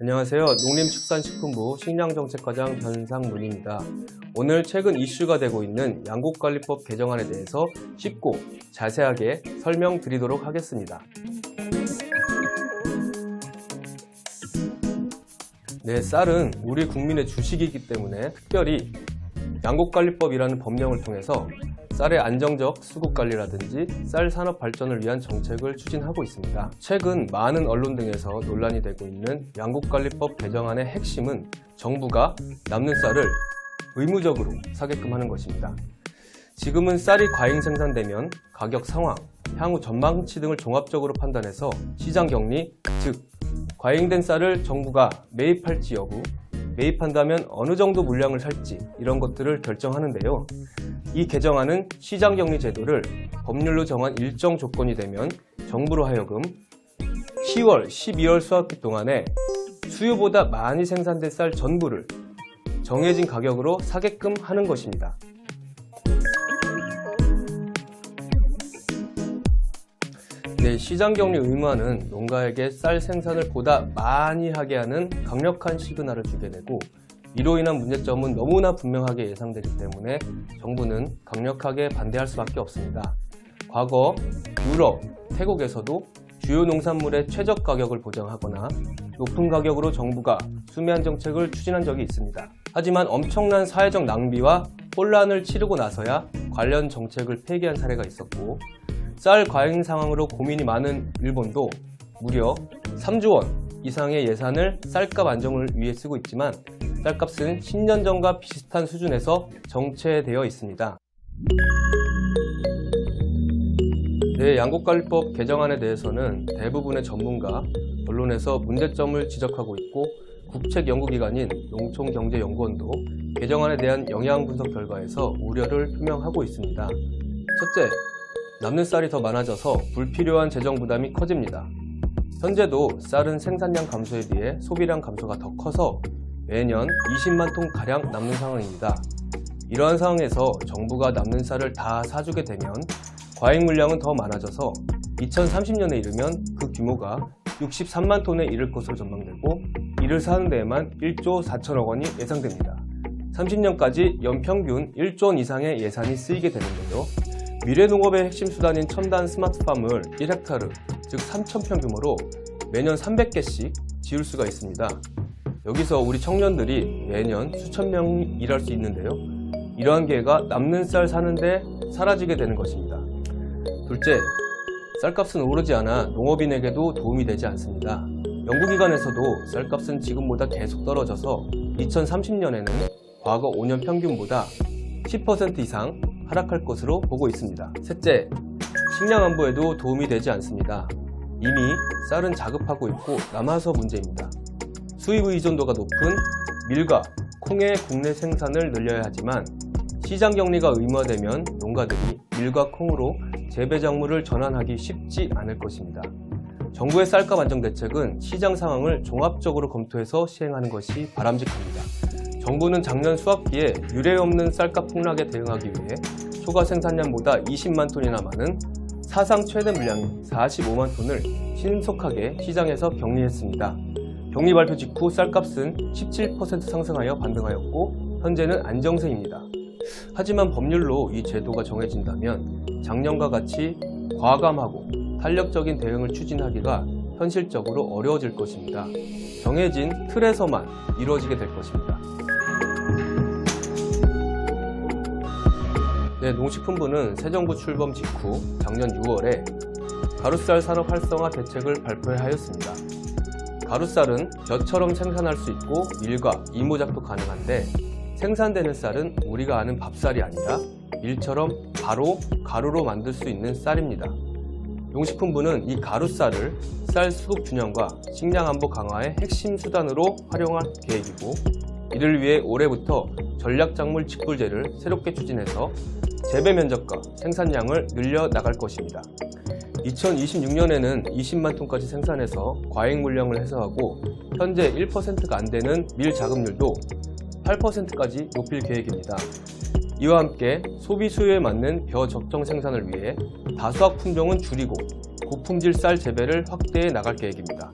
안녕하세요. 농림축산식품부 식량정책과장 변상문입니다. 오늘 최근 이슈가 되고 있는 양곡관리법 개정안에 대해서 쉽고 자세하게 설명드리도록 하겠습니다. 네, 쌀은 우리 국민의 주식이기 때문에 특별히 양곡관리법이라는 법령을 통해서 쌀의 안정적 수급관리라든지 쌀 산업 발전을 위한 정책을 추진하고 있습니다. 최근 많은 언론 등에서 논란이 되고 있는 양곡관리법 개정안의 핵심은 정부가 남는 쌀을 의무적으로 사게끔 하는 것입니다. 지금은 쌀이 과잉 생산되면 가격 상황, 향후 전망치 등을 종합적으로 판단해서 시장 격리, 즉 과잉된 쌀을 정부가 매입할지 여부, 매입한다면 어느 정도 물량을 살지 이런 것들을 결정하는데요. 이 개정안은 시장격리 제도를 법률로 정한 일정 조건이 되면 정부로 하여금 10월, 12월 수확기 동안에 수요보다 많이 생산된 쌀 전부를 정해진 가격으로 사게끔 하는 것입니다. 네, 시장격리 의무화는 농가에게 쌀 생산을 보다 많이 하게 하는 강력한 시그널을 주게 되고, 이로 인한 문제점은 너무나 분명하게 예상되기 때문에 정부는 강력하게 반대할 수밖에 없습니다. 과거 유럽, 태국에서도 주요 농산물의 최적 가격을 보장하거나 높은 가격으로 정부가 수매한 정책을 추진한 적이 있습니다. 하지만 엄청난 사회적 낭비와 혼란을 치르고 나서야 관련 정책을 폐기한 사례가 있었고, 쌀 과잉 상황으로 고민이 많은 일본도 무려 3조 원 이상의 예산을 쌀값 안정을 위해 쓰고 있지만 쌀값은 10년 전과 비슷한 수준에서 정체되어 있습니다. 네, 양곡관리법 개정안에 대해서는 대부분의 전문가, 언론에서 문제점을 지적하고 있고 국책연구기관인 농촌경제연구원도 개정안에 대한 영향 분석 결과에서 우려를 표명하고 있습니다. 첫째, 남는 쌀이 더 많아져서 불필요한 재정 부담이 커집니다. 현재도 쌀은 생산량 감소에 비해 소비량 감소가 더 커서 매년 20만 톤가량 남는 상황입니다. 이러한 상황에서 정부가 남는 쌀을 다 사주게 되면 과잉 물량은 더 많아져서 2030년에 이르면 그 규모가 63만 톤에 이를 것으로 전망되고, 이를 사는 데에만 1조 4천억 원이 예상됩니다. 30년까지 연평균 1조 원 이상의 예산이 쓰이게 되는데요. 미래농업의 핵심 수단인 첨단 스마트팜을 1헥타르, 즉 3,000평 규모로 매년 300개씩 지을 수가 있습니다. 여기서 우리 청년들이 매년 수천 명이 일할 수 있는데요. 이러한 기회가 남는 쌀 사는데 사라지게 되는 것입니다. 둘째, 쌀값은 오르지 않아 농업인에게도 도움이 되지 않습니다. 연구기관에서도 쌀값은 지금보다 계속 떨어져서 2030년에는 과거 5년 평균보다 10% 이상 하락할 것으로 보고 있습니다. 셋째, 식량 안보에도 도움이 되지 않습니다. 이미 쌀은 자급하고 있고 남아서 문제입니다. 수입 의존도가 높은 밀과 콩의 국내 생산을 늘려야 하지만 시장 격리가 의무화되면 농가들이 밀과 콩으로 재배 작물을 전환하기 쉽지 않을 것입니다. 정부의 쌀값 안정 대책은 시장 상황을 종합적으로 검토해서 시행하는 것이 바람직합니다. 정부는 작년 수확기에 유례없는 쌀값 폭락에 대응하기 위해 초과 생산량보다 20만 톤이나 많은 사상 최대 물량인 45만 톤을 신속하게 시장에서 격리했습니다. 격리 발표 직후 쌀값은 17% 상승하여 반등하였고 현재는 안정세입니다. 하지만 법률로 이 제도가 정해진다면 작년과 같이 과감하고 탄력적인 대응을 추진하기가 현실적으로 어려워질 것입니다. 정해진 틀에서만 이루어지게 될 것입니다. 네, 농식품부는 새 정부 출범 직후 작년 6월에 가루쌀 산업 활성화 대책을 발표하였습니다. 가루쌀은 벼처럼 생산할 수 있고 밀과 이모작도 가능한데, 생산되는 쌀은 우리가 아는 밥쌀이 아니라 밀처럼 바로 가루로 만들 수 있는 쌀입니다. 농식품부는 이 가루쌀을 쌀 수급 균형과 식량 안보 강화의 핵심 수단으로 활용할 계획이고, 이를 위해 올해부터 전략작물 직불제를 새롭게 추진해서 재배 면적과 생산량을 늘려 나갈 것입니다. 2026년에는 20만 톤까지 생산해서 과잉 물량을 해소하고, 현재 1%가 안 되는 밀 자급률도 8%까지 높일 계획입니다. 이와 함께 소비 수요에 맞는 벼 적정 생산을 위해 다수학 품종은 줄이고 고품질 쌀 재배를 확대해 나갈 계획입니다.